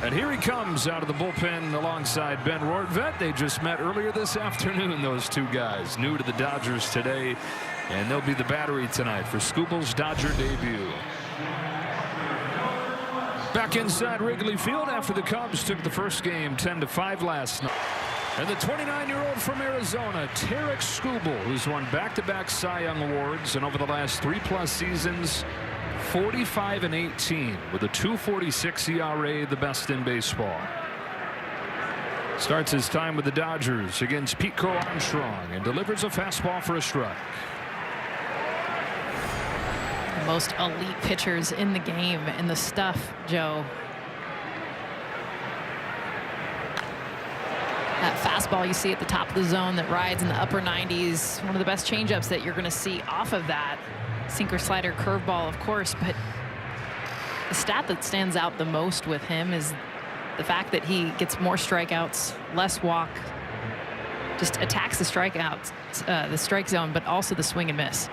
And here he comes out of the bullpen alongside Ben Rortvedt. They just met earlier this afternoon, those two guys. New to the Dodgers today, and they'll be the battery tonight for Skubal's Dodger debut. Back inside Wrigley Field after the Cubs took the first game 10-5 last night. And the 29-year-old from Arizona, Tarik Skubal, who's won back-to-back Cy Young Awards, and over the last 3+ seasons, 45-18 with a 2.46 ERA, the best in baseball. Starts his time with the Dodgers against Pete Crow Armstrong and delivers a fastball for a strike. The most elite pitchers in the game, and the stuff, Joe. That fastball you see at the top of the zone that rides in the upper 90s, one of the best changeups that you're going to see off of that. Sinker, slider, curveball, of course, but the stat that stands out the most with him is the fact that he gets more strikeouts, less walk, just attacks the strikeouts, the strike zone, but also the swing and miss.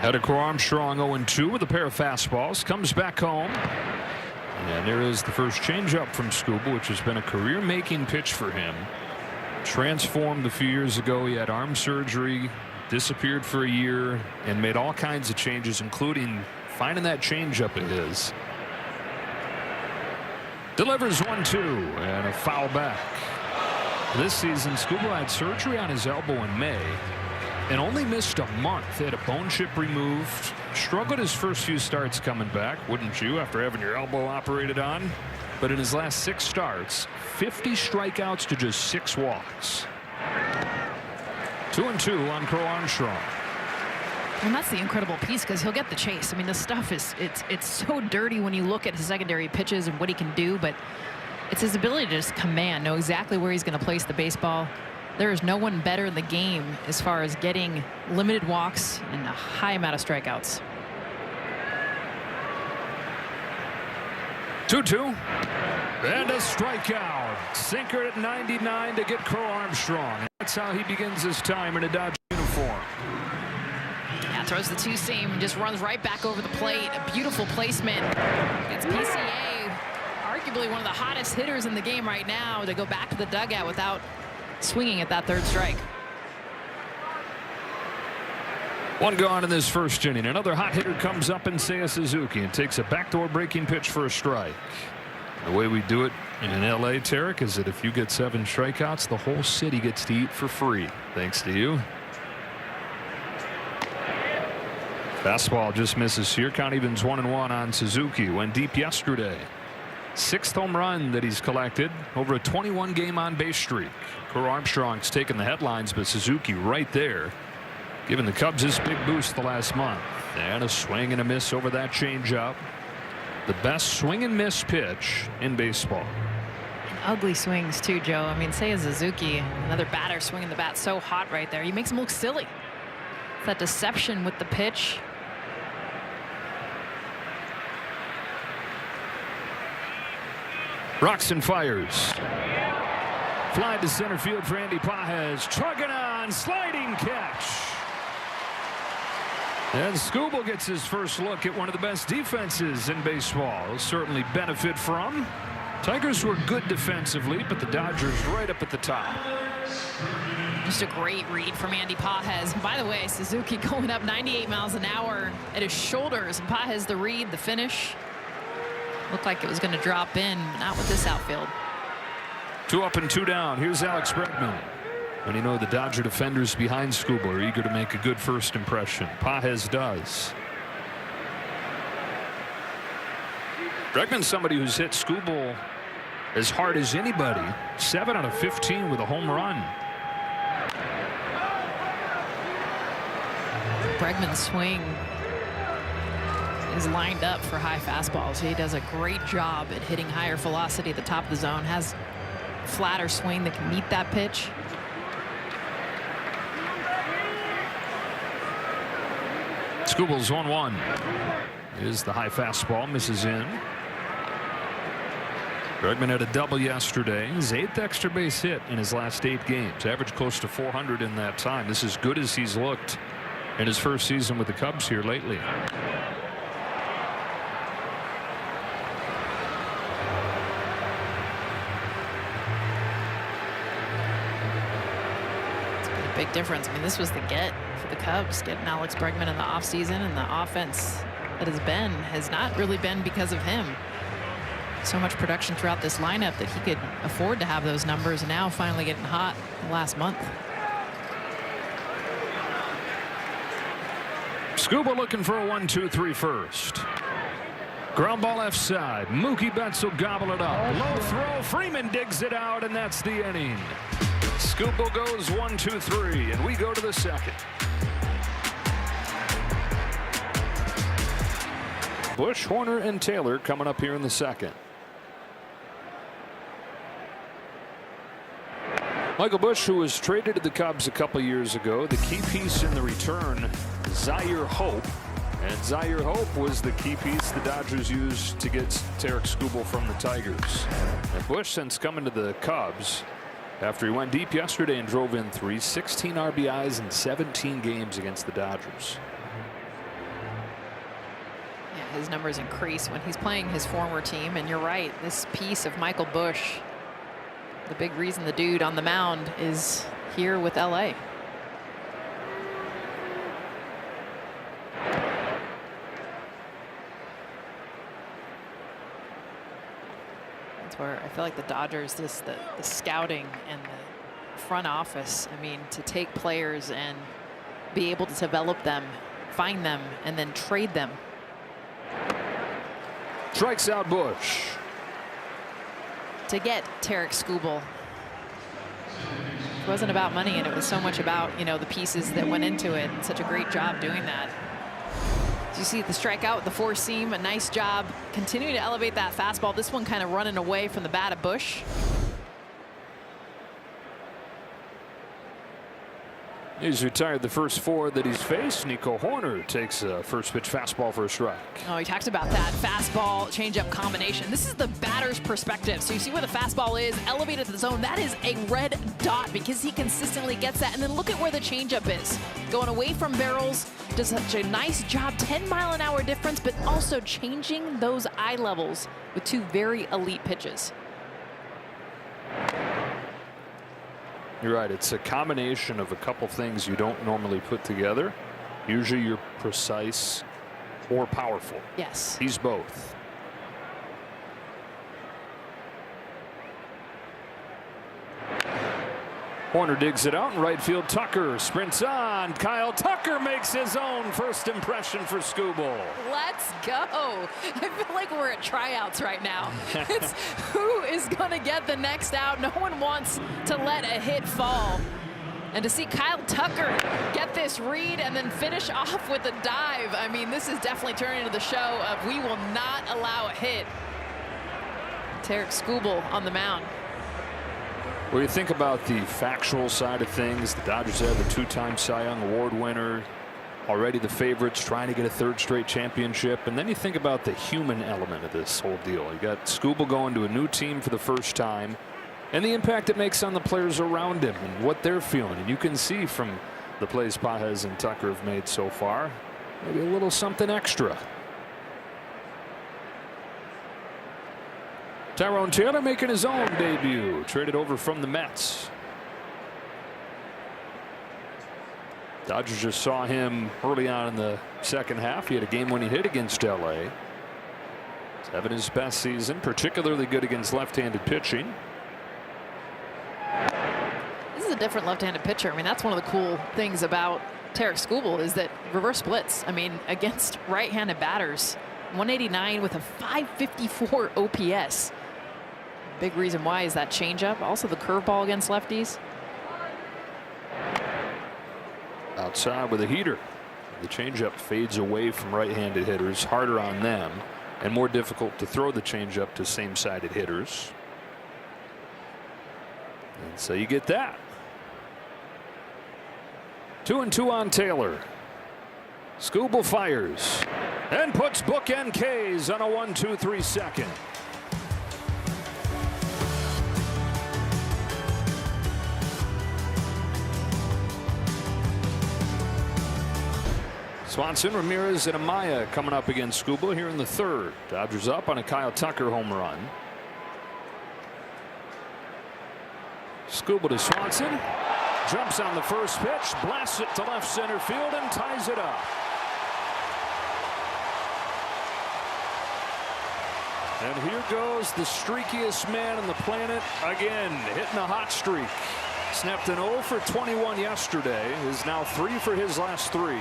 Tarik Armstrong 0-2 with a pair of fastballs, comes back home. And there is the first changeup from Skubal, which has been a career-making pitch for him. Transformed a few years ago. He had arm surgery, disappeared for a year, and made all kinds of changes, including finding that changeup of his. Delivers 1-2 and a foul back. This season, Skubal had surgery on his elbow in May and only missed a month. He had a bone chip removed. Struggled his first few starts coming back, wouldn't you, after having your elbow operated on? But in his last 6 starts, 50 strikeouts to just 6 walks. 2-2 on Crow Armstrong. And that's the incredible piece, because he'll get the chase. I mean, the stuff is it's so dirty when you look at his secondary pitches and what he can do, but it's his ability to just command, know exactly where he's going to place the baseball. There is no one better in the game as far as getting limited walks and a high amount of strikeouts. 2-2 and a strikeout. Sinker at 99 to get Crow Armstrong. That's how he begins his time in a Dodger uniform. Yeah, throws the 2-seam, just runs right back over the plate. A beautiful placement. It's PCA, arguably one of the hottest hitters in the game right now, to go back to the dugout without swinging at that 3rd strike. 1 gone in this first inning. Another hot hitter comes up in Seiya Suzuki and takes a backdoor breaking pitch for a strike. The way we do it in LA, Tarik, is that if you get 7 strikeouts, the whole city gets to eat for free. Thanks to you. Fastball just misses here. Count evens 1-1 on Suzuki. Went deep yesterday. 6th home run that he's collected over a 21-game on-base streak. Crow Armstrong's taken the headlines, but Suzuki right there, giving the Cubs this big boost the last month. And a swing and a miss over that changeup. The best swing and miss pitch in baseball. And ugly swings too, Joe. I mean, Seiya Suzuki, another batter swinging the bat so hot right there. He makes him look silly. It's that deception with the pitch. Rocks and fires. Fly to center field for Andy Pages. Trucking on, sliding catch. And Skubal gets his first look at one of the best defenses in baseball. He'll certainly benefit from. Tigers were good defensively, but the Dodgers right up at the top. Just a great read from Andy Pages. By the way, Suzuki going up 98 miles an hour at his shoulders. And Pages the read, the finish. Looked like it was going to drop in, but not with this outfield. 2 up and 2 down. Here's Alex Bregman. And you know the Dodger defenders behind Skubal are eager to make a good first impression. Pages does. Bregman's somebody who's hit Skubal as hard as anybody. 7 out of 15 with a home run. Bregman's swing is lined up for high fastballs. He does a great job at hitting higher velocity at the top of the zone. Has a flatter swing that can meet that pitch. Skubal's 1-1. Is the high fastball, misses in. Bregman had a double yesterday. His 8th extra base hit in his last 8 games. Averaged close to 400 in that time. This is as good as he's looked in his first season with the Cubs here lately. big difference. I mean, this was the get for the Cubs, getting Alex Bregman in the offseason, and the offense that has not really been because of him. So much production throughout this lineup that he could afford to have those numbers, and now finally getting hot the last month. Skubal looking for a 1-2-3 first. Ground ball left side. Mookie Betts will gobble it up. Low throw. Freeman digs it out, and that's the inning. Skubal goes 1-2-3, and we go to the second. Bush, Horner, and Taylor coming up here in the second. Michael Bush, who was traded to the Cubs a couple years ago, the key piece in the return, Zaire Hope. And Zaire Hope was the key piece the Dodgers used to get Tarik Skubal from the Tigers. And Bush, since coming to the Cubs, after he went deep yesterday and drove in 16 RBIs in 17 games against the Dodgers. Yeah, his numbers increase when he's playing his former team. And you're right, this piece of Michael Bush, the big reason the dude on the mound is here with LA. That's where I feel like the Dodgers, the scouting and the front office, I mean, to take players and be able to develop them, find them, and then trade them. Strikes out Bush. To get Tarik Skubal, it wasn't about money, and it was so much about, you know, the pieces that went into it, and such a great job doing that. You see the strikeout, the four seam, a nice job continuing to elevate that fastball. This one kind of running away from the bat of Bush. He's retired the first 4 that he's faced. Nico Hoerner takes a first pitch fastball for a strike. Oh, he talked about that fastball changeup combination. This is the batter's perspective. So you see where the fastball is elevated to the zone. That is a red dot because he consistently gets that. And then look at where the changeup is. Going away from barrels, does such a nice job. 10-mile-an-hour difference, but also changing those eye levels with 2 very elite pitches. You're right. It's a combination of a couple things you don't normally put together. Usually you're precise or powerful. Yes. He's both. Horner digs it out in right field. Tucker sprints on. Kyle Tucker makes his own first impression for Skubal. Let's go. I feel like we're at tryouts right now. It's who is going to get the next out. No one wants to let a hit fall. And to see Kyle Tucker get this read and then finish off with a dive, I mean, this is definitely turning into the show of we will not allow a hit. Tarik Skubal on the mound. Well, you think about the factual side of things, the Dodgers have a 2-time Cy Young Award winner, already the favorites, trying to get a 3rd straight championship. And then you think about the human element of this whole deal. You got Skubal going to a new team for the first time, and the impact it makes on the players around him and what they're feeling. And you can see from the plays Pages and Tucker have made so far, maybe a little something extra. Tyrone Taylor making his own debut, traded over from the Mets. Dodgers just saw him early on in the second half. He had a game-winning hit against LA. He's having his best season, particularly good against left-handed pitching. This is a different left-handed pitcher. I mean, that's one of the cool things about Tarik Skubal is that reverse splits. I mean, against right-handed batters, 189 with a 554 OPS. Big reason why is that changeup. Also the curveball against lefties. Outside with a heater. The changeup fades away from right-handed hitters, harder on them, and more difficult to throw the changeup to same-sided hitters. And so you get that. 2-2 on Taylor. Skubal fires and puts bookend K's on a 1-2-3 second. Swanson, Ramirez, and Amaya coming up against Skubal here in the 3rd. Dodgers up on a Kyle Tucker home run. Skubal to Swanson. Jumps on the first pitch, blasts it to left center field, and ties it up. And here goes the streakiest man on the planet again, hitting a hot streak. Snapped an 0 for 21 yesterday. Is now 3 for his last 3.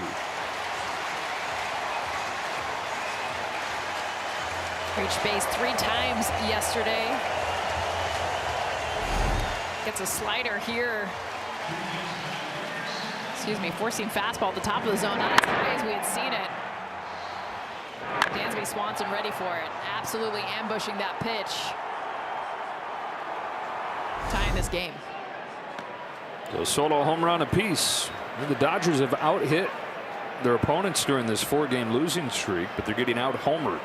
Reached base 3 times yesterday. Gets a slider here. Excuse me, forcing fastball at the top of the zone, not as high as we had seen it. Dansby Swanson ready for it. Absolutely ambushing that pitch. Tying this game. So solo home run apiece. The Dodgers have out-hit their opponents during this 4-game losing streak, but they're getting out-homered.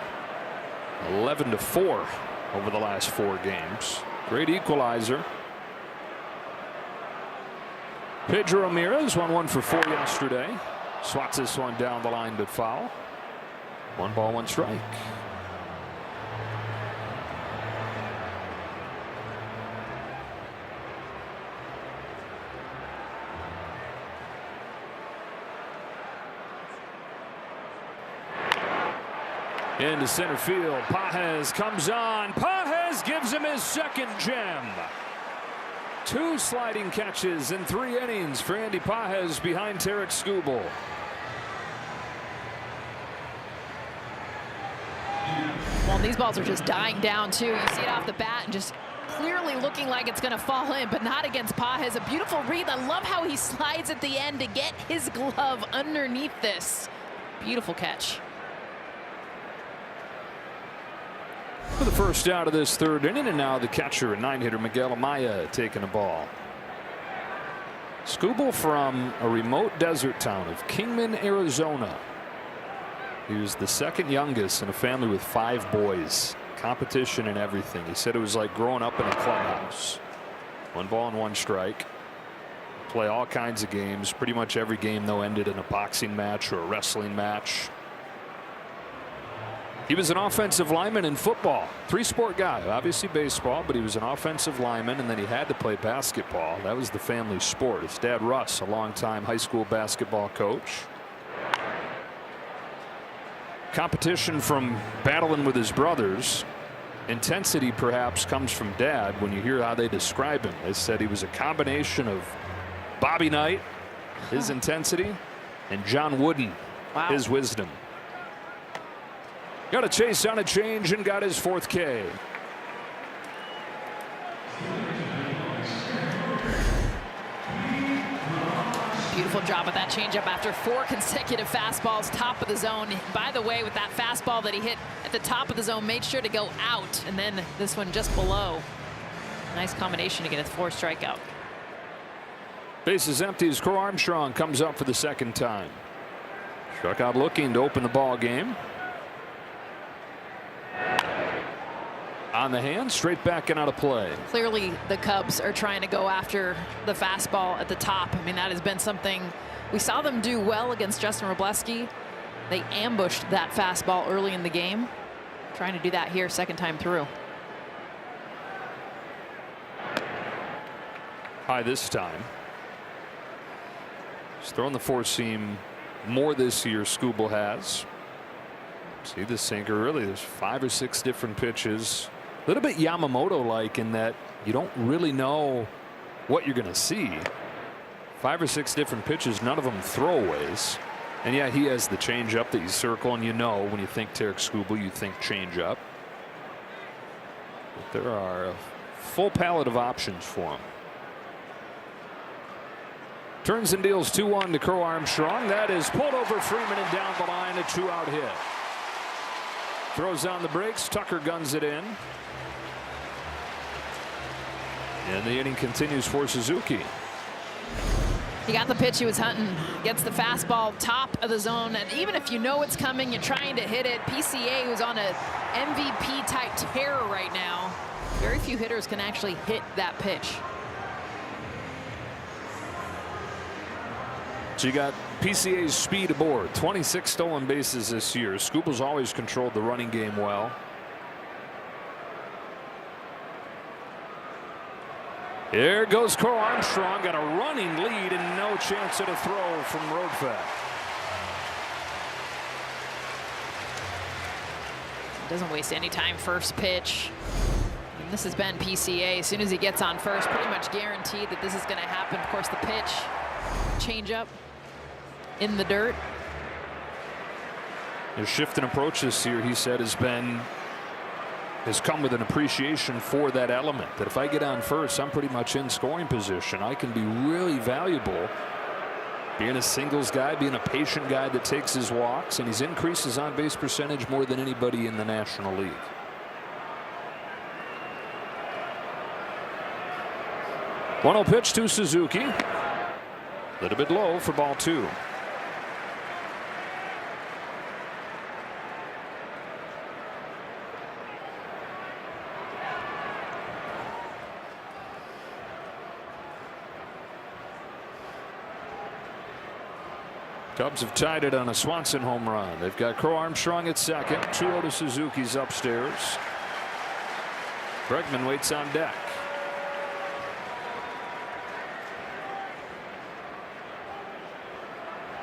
11-4 over the last 4 games. Great equalizer. Pedro Ramirez won 1 for 4 yesterday. Swats this one down the line, but foul. 1 ball, 1 strike. Into center field. Pages comes on. Pages gives him his second gem. 2 sliding catches in 3 innings for Andy Pages behind Tarik Skubal. Well, these balls are just dying down too. You see it off the bat and just clearly looking like it's going to fall in, but not against Pages. A beautiful read. I love how he slides at the end to get his glove underneath this. Beautiful catch. For the first out of this 3rd inning, and now the catcher and 9-hitter Miguel Amaya taking the ball. Skubal from a remote desert town of Kingman, Arizona. He was the 2nd youngest in a family with 5 boys. Competition and everything. He said it was like growing up in a clubhouse. 1 ball and 1 strike. Play all kinds of games. Pretty much every game though ended in a boxing match or a wrestling match. He was an offensive lineman in football. 3-sport guy, obviously baseball, but he was an offensive lineman, and then he had to play basketball. That was the family sport. His dad, Russ, a longtime high school basketball coach. Competition from battling with his brothers. Intensity perhaps comes from Dad when you hear how they describe him. They said he was a combination of Bobby Knight, his intensity, and John Wooden, his wisdom. Got a chase on a change and got his 4th K. Beautiful job with that changeup after 4 consecutive fastballs, top of the zone. By the way, with that fastball that he hit at the top of the zone, made sure to go out, and then this one just below. Nice combination to get a 4th strikeout. Bases empty as Crow Armstrong comes up for the 2nd time. Struck out looking to open the ball game. On the hand, straight back and out of play. Clearly the Cubs are trying to go after the fastball at the top. I mean, that has been something we saw them do well against Justin Wrigley. They ambushed that fastball early in the game. Trying to do that here 2nd time through. High this time. He's throwing the 4-seam more this year, Skubal has. See the sinker, really, there's 5 or 6 different pitches. A little bit Yamamoto-like in that you don't really know what you're going to see. 5 or 6 different pitches, none of them throwaways. And yeah, he has the changeup that you circle, and you know when you think Tarik Skubal, you think changeup. But there are a full palette of options for him. Turns and deals 2-1 to Crow Armstrong. That is pulled over Freeman and down the line, a 2-out hit. Throws on the brakes. Tucker guns it in. And the inning continues for Suzuki. He got the pitch he was hunting. Gets the fastball top of the zone. And even if you know it's coming, you're trying to hit it. PCA, who's on a MVP type tear right now. Very few hitters can actually hit that pitch. So you got PCA's speed aboard. 26 stolen bases this year. Skubal's always controlled the running game well. Here goes Cole Armstrong. Got a running lead and no chance at a throw from Rhodfeld. Doesn't waste any time. First pitch. And this has been PCA. As soon as he gets on first, pretty much guaranteed that this is going to happen. Of course, the pitch, change up in the dirt. His shift in approach this year, he said, has come with an appreciation for that element. That if I get on first, I'm pretty much in scoring position. I can be really valuable being a singles guy, being a patient guy that takes his walks, and he's increased his on-base percentage more than anybody in the National League. One-0 pitch to Suzuki. A little bit low for ball 2. Cubs have tied it on a Swanson home run. They've got Crow Armstrong at second. 2-0 to Suzuki's upstairs. Bregman waits on deck.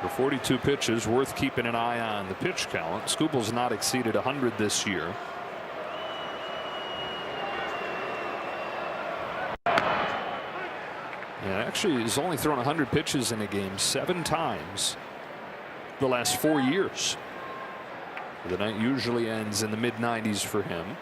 For 42 pitches, worth keeping an eye on the pitch count. Skubal's not exceeded 100 this year. Yeah, actually, he's only thrown 100 pitches in a game 7 times the last 4 years. The night usually ends in the mid-90s for him.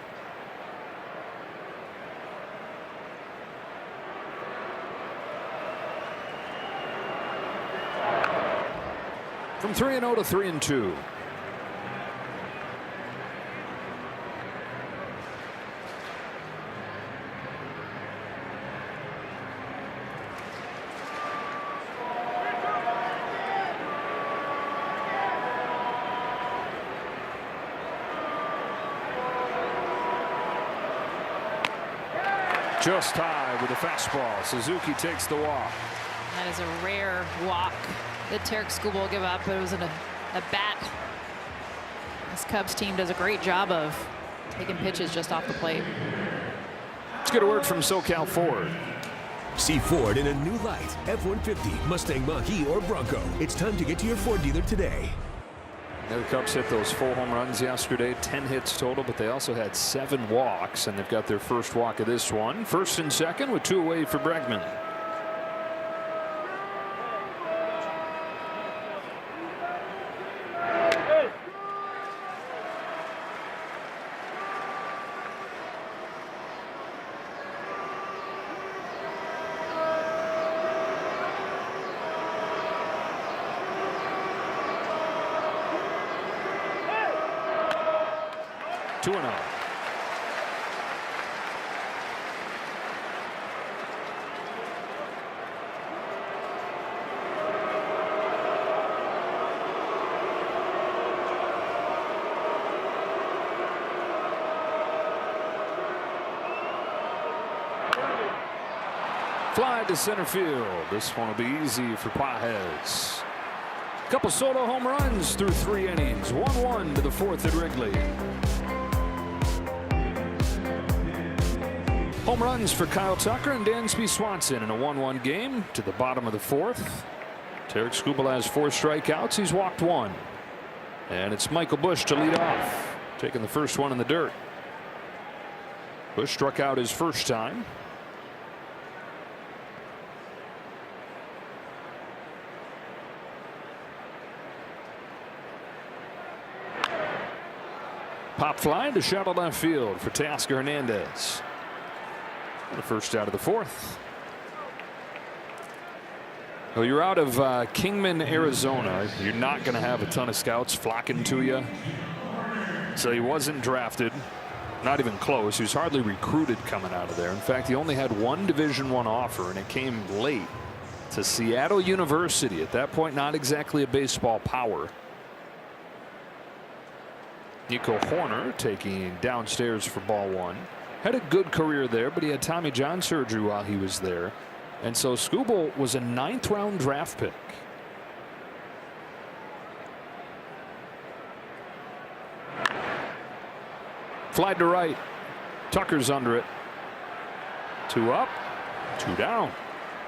From 3-0 to 3-2. Just high with a fastball. Suzuki takes the walk. That is a rare walk that Tarik Skubal will give up, but it was a bat. This Cubs team does a great job of taking pitches just off the plate. Let's get a word from SoCal Ford. See Ford in a new light. F-150, Mustang Mach-E, or Bronco. It's time to get to your Ford dealer today. The Cubs hit those 4 home runs yesterday, 10 hits total, but they also had 7 walks, and they've got their first walk of this one. First and second with 2 away for Bregman. Fly to center field. This one will be easy for Pages. Couple solo home runs through 3 innings. 1-1 to the 4th at Wrigley. Home runs for Kyle Tucker and Dansby Swanson in a 1-1 game to the bottom of the 4th. Tarik Skubal has 4 strikeouts. He's walked 1. And it's Michael Busch to lead off, taking the first one in the dirt. Busch struck out his first time. Pop fly to shallow left field for Teoscar Hernandez. The first out of the 4th. Well, you're out of Kingman, Arizona. You're not going to have a ton of scouts flocking to you. So he wasn't drafted, not even close. He was hardly recruited coming out of there. In fact, he only had 1 Division I offer, and it came late to Seattle University. At that point, not exactly a baseball power. Nico Horner taking downstairs for ball 1. Had a good career there, but he had Tommy John surgery while he was there. And so Skubal was a 9th round draft pick. Fly to right. Tucker's under it. 2 up. 2 down.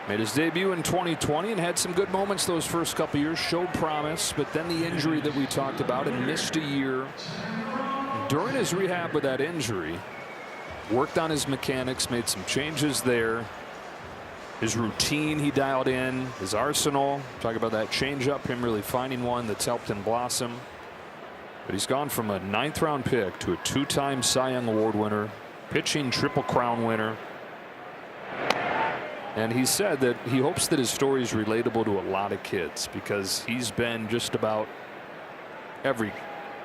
Made his debut in 2020 and had some good moments those first couple years, showed promise, but then the injury that we talked about and missed a year. During his rehab with that injury, worked on his mechanics, made some changes there. His routine he dialed in, his arsenal, talk about that changeup, him really finding one that's helped him blossom. But he's gone from a 9th round pick to a 2-time Cy Young Award winner, pitching Triple Crown winner. And he said that he hopes that his story is relatable to a lot of kids because he's been just about every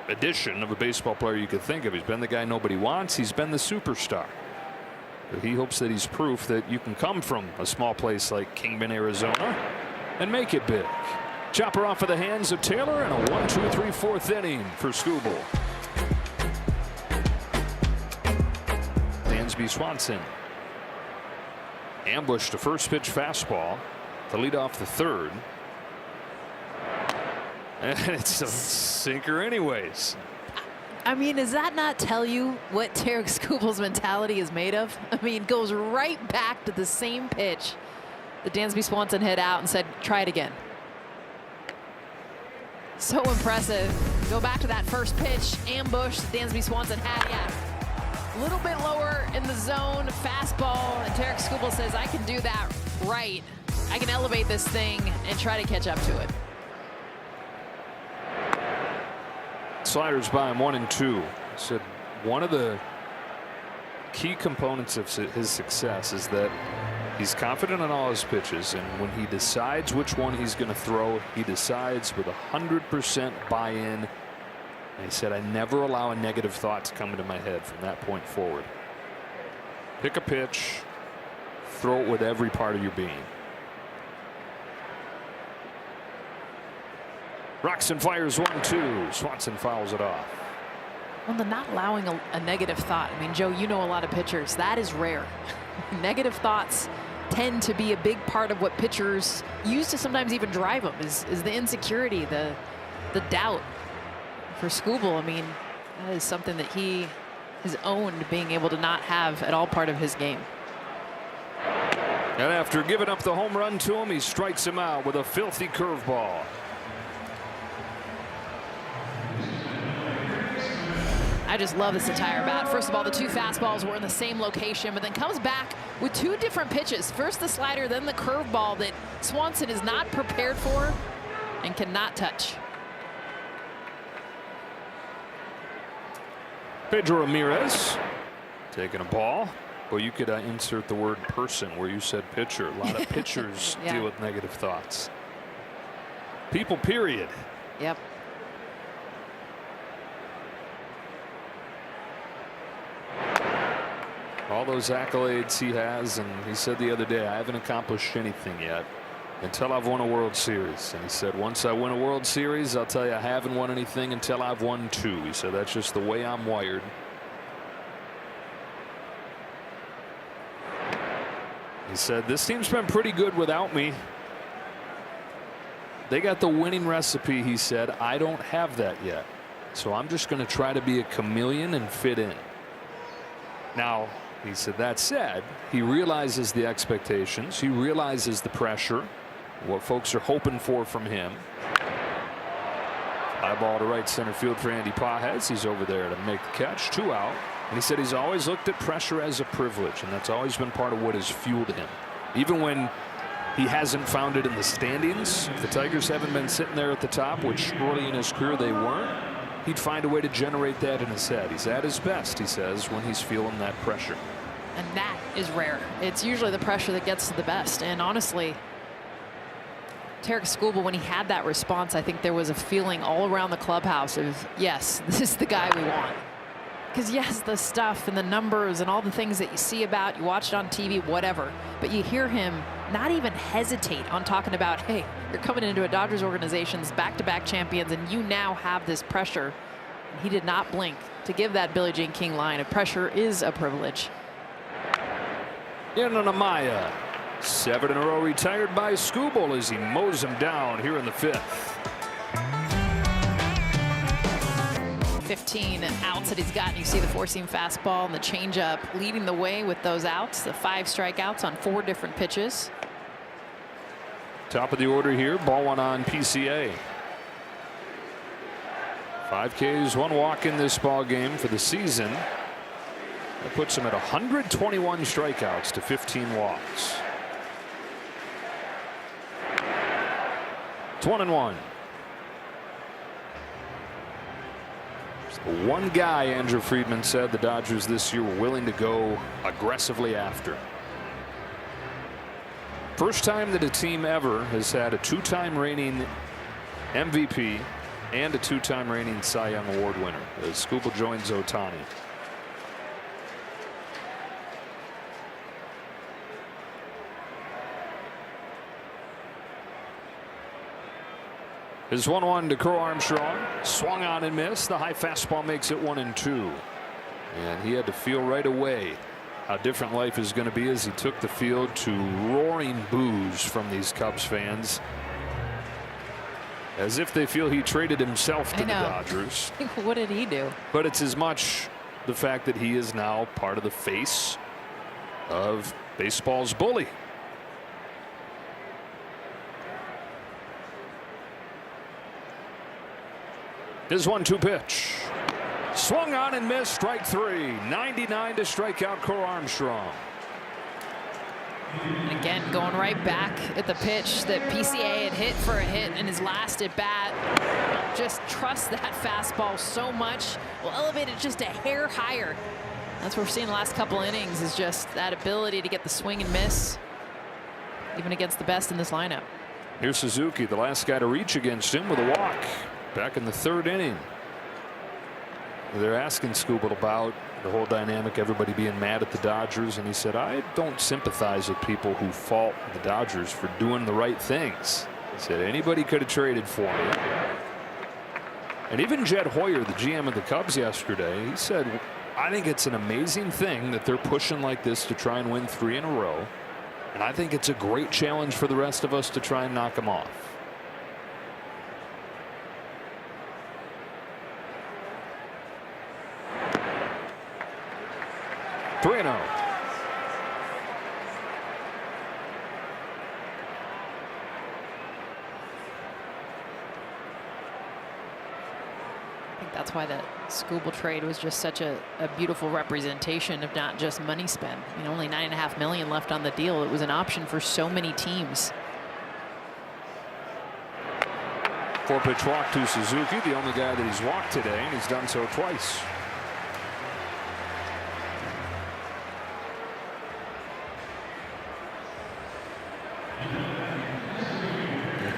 edition of a baseball player you could think of. He's been the guy nobody wants. He's been the superstar. But he hopes that he's proof that you can come from a small place like Kingman, Arizona, and make it big. Chopper off of the hands of Taylor, and a 1, 2, 3, 4th inning for Skubal. Dansby Swanson ambushed a first pitch fastball to lead off the 3rd. And it's a sinker anyways. I mean, does that not tell you what Tarik Skubal's mentality is made of? I mean, goes right back to the same pitch that Dansby Swanson hit out and said, try it again. So impressive. Go back to that first pitch, ambush Dansby Swanson had. Yeah. A little bit lower in the zone, fastball, and Tarik Skubal says, I can do that right. I can elevate this thing and try to catch up to it. Sliders by him 1 and 2. Said one of the key components of his success is that he's confident in all his pitches, and when he decides which one he's going to throw, he decides with 100% buy-in. And he said, I never allow a negative thought to come into my head from that point forward. Pick a pitch, throw it with every part of your being. Roxon fires 1-2. Swanson fouls it off. Well, the not allowing a negative thought. I mean, Joe, you know a lot of pitchers. That is rare. Negative thoughts tend to be a big part of what pitchers use to sometimes even drive them, is the insecurity, the doubt. For Skubal, I mean, that is something that he has owned, being able to not have at all part of his game. And after giving up the home run to him, he strikes him out with a filthy curveball. I just love this entire bat. First of all, the 2 fastballs were in the same location, but then comes back with 2 different pitches. First the slider, then the curveball that Swanson is not prepared for and cannot touch. Pedro Ramirez taking a ball. Well, you could insert the word person where you said pitcher. A lot of pitchers yeah. deal with negative thoughts. People, period. Yep. All those accolades he has, and he said the other day, I haven't accomplished anything yet until I've won a World Series. And he said, once I win a World Series, I'll tell you I haven't won anything until I've won 2. He said, that's just the way I'm wired. He said, this team's been pretty good without me. They got the winning recipe, he said. I don't have that yet. So I'm just going to try to be a chameleon and fit in. Now, he said, that said, he realizes the expectations. He realizes the pressure, what folks are hoping for from him. High ball to right center field for Andy Pajes. He's over there to make the catch. 2 out. And he said he's always looked at pressure as a privilege, and that's always been part of what has fueled him. Even when he hasn't found it in the standings, if the Tigers haven't been sitting there at the top, which early in his career they weren't, he'd find a way to generate that in his head. He's at his best, he says, when he's feeling that pressure. And that is rare. It's usually the pressure that gets to the best. And honestly, Tarik Skubal, when he had that response, I think there was a feeling all around the clubhouse of, yes, this is the guy we want. Because yes, the stuff and the numbers and all the things that you see about, you watch it on TV, whatever, but you hear him not even hesitate on talking about, hey, you're coming into a Dodgers organization's back-to-back champions, and you now have this pressure. And he did not blink to give that Billie Jean King line of pressure is a privilege. Amaya, 7 in a row retired by Skubal as he mows him down here in the 5th. 15 outs that he's gotten. You see the four-seam fastball and the changeup leading the way with those outs. The 5 strikeouts on 4 different pitches. Top of the order here, ball 1 on PCA. 5 Ks, 1 walk in this ball game for the season. That puts him at 121 strikeouts to 15 walks. It's 1-1. One guy, Andrew Friedman said, the Dodgers this year were willing to go aggressively after. First time that a team ever has had a 2-time reigning MVP and a 2-time reigning Cy Young Award winner as Skubal joins Ohtani. His 1-1 to Crow Armstrong, swung on and missed. The high fastball makes it 1-2. And he had to feel right away how different life is going to be as he took the field to roaring boos from these Cubs fans, as if they feel he traded himself to the Dodgers. What did he do? But it's as much the fact that he is now part of the face of baseball's bully. His 1-2 pitch. Swung on and missed. Strike 3. 99 to strike out Crow Armstrong. And again, going right back at the pitch that PCA had hit for a hit in his last at bat. Just trust that fastball so much. Will elevate it just a hair higher. That's what we're seeing the last couple innings, is just that ability to get the swing and miss, even against the best in this lineup. Here's Suzuki, the last guy to reach against him, with a walk back in the 3rd inning. They're asking Skubal about the whole dynamic, everybody being mad at the Dodgers, and he said, I don't sympathize with people who fault the Dodgers for doing the right things. He said anybody could have traded for me. And even Jed Hoyer, the GM of the Cubs yesterday, he said, I think it's an amazing thing that they're pushing like this to try and win 3 in a row. And I think it's a great challenge for the rest of us to try and knock them off. Three-0. I think that's why the Skubal trade was just such a beautiful representation of not just money spent. I mean, only $9.5 million left on the deal. It was an option for so many teams. 4-pitch walk to Suzuki, the only guy that he's walked today, and he's done so twice.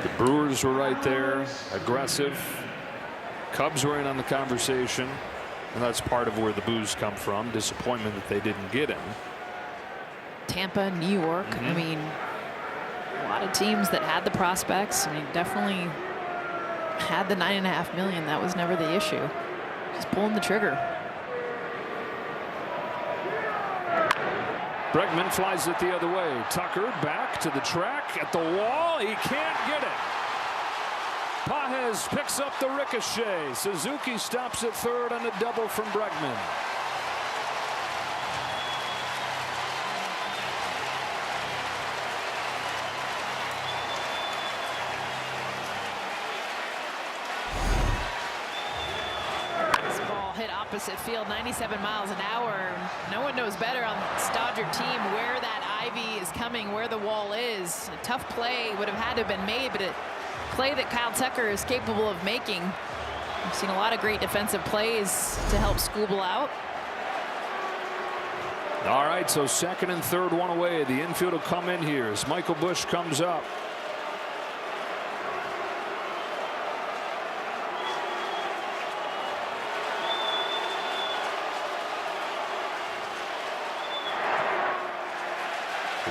The Brewers were right there, aggressive. Cubs were in on the conversation, and that's part of where the boos come from. Disappointment that they didn't get him. Tampa, New York. I mean, a lot of teams that had the prospects. I mean, definitely had the $9.5 million. That was never the issue. Just pulling the trigger. Bregman flies it the other way. Tucker back to the track at the wall. He can't get it. Pages picks up the ricochet. Suzuki stops at 3rd on a double from Bregman. This ball hit opposite field, 97 miles an hour. No one knows better on this Dodger team where that ivy is coming, where the wall is. A tough play would have had to have been made, but a play that Kyle Tucker is capable of making. We've seen a lot of great defensive plays to help Skubal out. All right, so 2nd and 3rd, 1 away. The infield will come in here as Michael Busch comes up.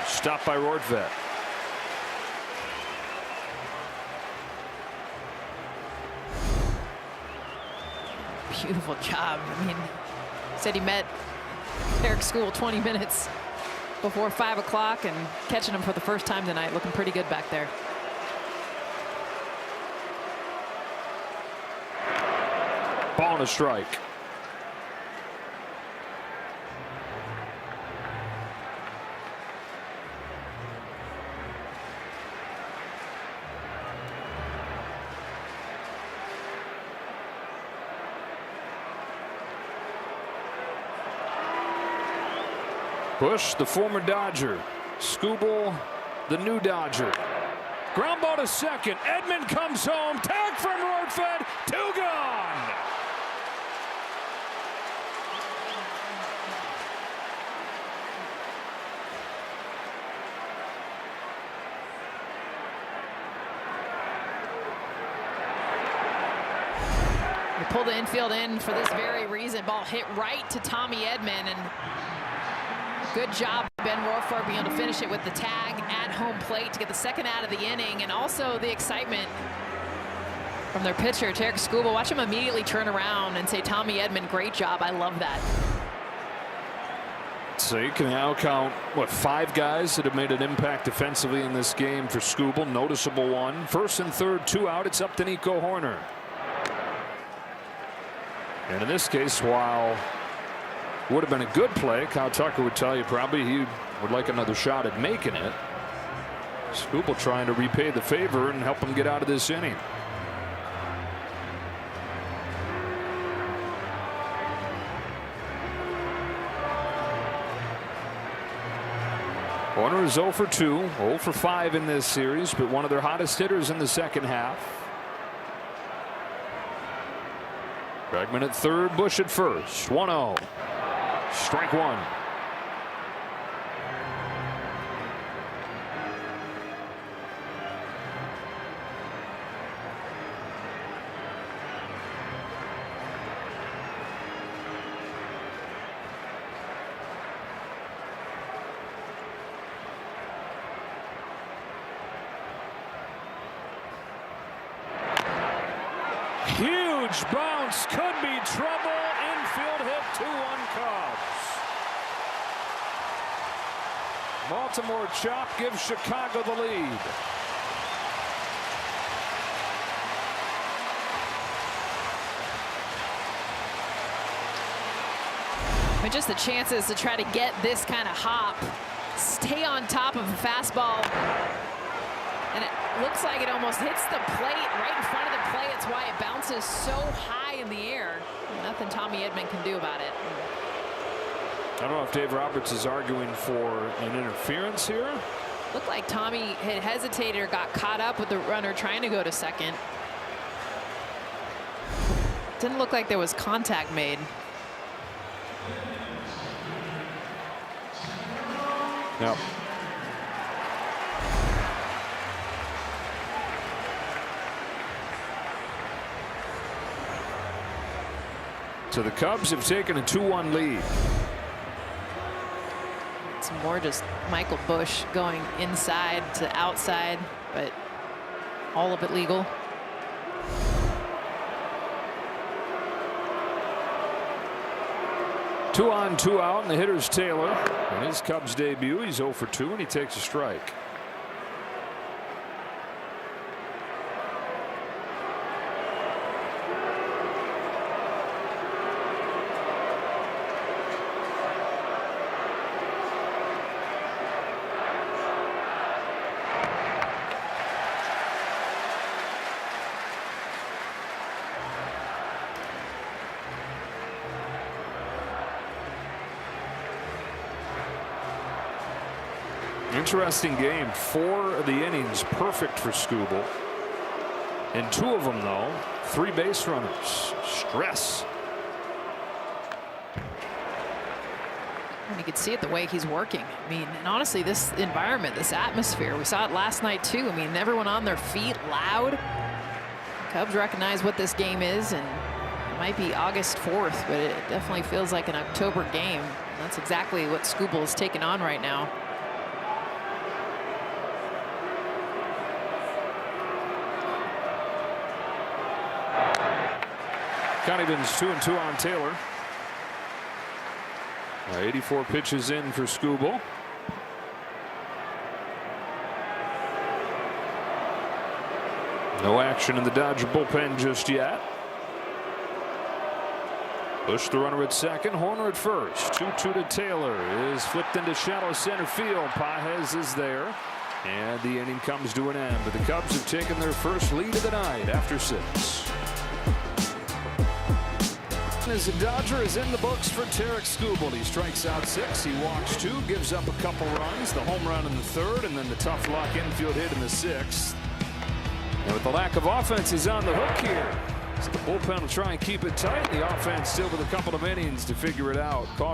Stopped by Rortvedt. Beautiful job. I mean, said he met Tarik Skubal 20 minutes before 5 o'clock and catching him for the first time tonight. Looking pretty good back there. Ball and a strike. Bush, the former Dodger. Skubal, the new Dodger. Ground ball to second. Edman comes home. Tag from Rortvedt. 2 gone. They pulled the infield in for this very reason. Ball hit right to Tommy Edman, and good job, Ben Rortvedt, being able to finish it with the tag at home plate to get the second out of the inning, and also the excitement from their pitcher, Tarik Skubal. Watch him immediately turn around and say, Tommy Edman, great job. I love that. So you can now count, what, 5 guys that have made an impact defensively in this game for Skubal. Noticeable one. First and third, 2 out. It's up to Nico Horner. And in this case, while would have been a good play, Kyle Tucker would tell you probably he would like another shot at making it. Skubal trying to repay the favor and help him get out of this inning. Horner is 0 for 2, 0 for 5 in this series, but one of their hottest hitters in the second half. Bregman at third, Bush at first. 1-0. Strike 1. Huge bounce, could be trouble. Infield hit, 2-1 Cubs. Baltimore chop gives Chicago the lead. I mean, just the chances to try to get this kind of hop, stay on top of the fastball, and it looks like it almost hits the plate right in front of the plate. That's why it bounces so high in the air. Nothing Tommy Edman can do about it. I don't know if Dave Roberts is arguing for an interference here. Looked like Tommy had hesitated or got caught up with the runner trying to go to second. Didn't look like there was contact made. Yep. So the Cubs have taken a 2-1 lead. It's more just Michael Bush going inside to outside, but all of it legal. Two on, 2 out, and the hitter's Taylor. In his Cubs debut, he's 0 for 2, and he takes a strike. Interesting game. 4 of the innings perfect for Skubal. In 2 of them, though, 3 base runners. Stress. And you can see it the way he's working. I mean, and honestly, this environment, this atmosphere, we saw it last night too. I mean, everyone on their feet, loud. Cubs recognize what this game is, and it might be August 4th, but it definitely feels like an October game. That's exactly what Skubal is taking on right now. Connivan's 2-2 on Taylor. 84 pitches in for Skubal. No action in the Dodger bullpen just yet. Bush the runner at second, Horner at first. 2-2 to Taylor is flipped into shallow center field. Pages is there, and the inning comes to an end. But the Cubs have taken their first lead of the night after 6. As the Dodger is in the books for Tarik Skubal. He strikes out 6. He walks 2, gives up a couple runs. The home run in the 3rd, and then the tough luck infield hit in the 6th. And with the lack of offense, he's on the hook here. So the bullpen will try and keep it tight. The offense still with a couple of innings to figure it out. Caught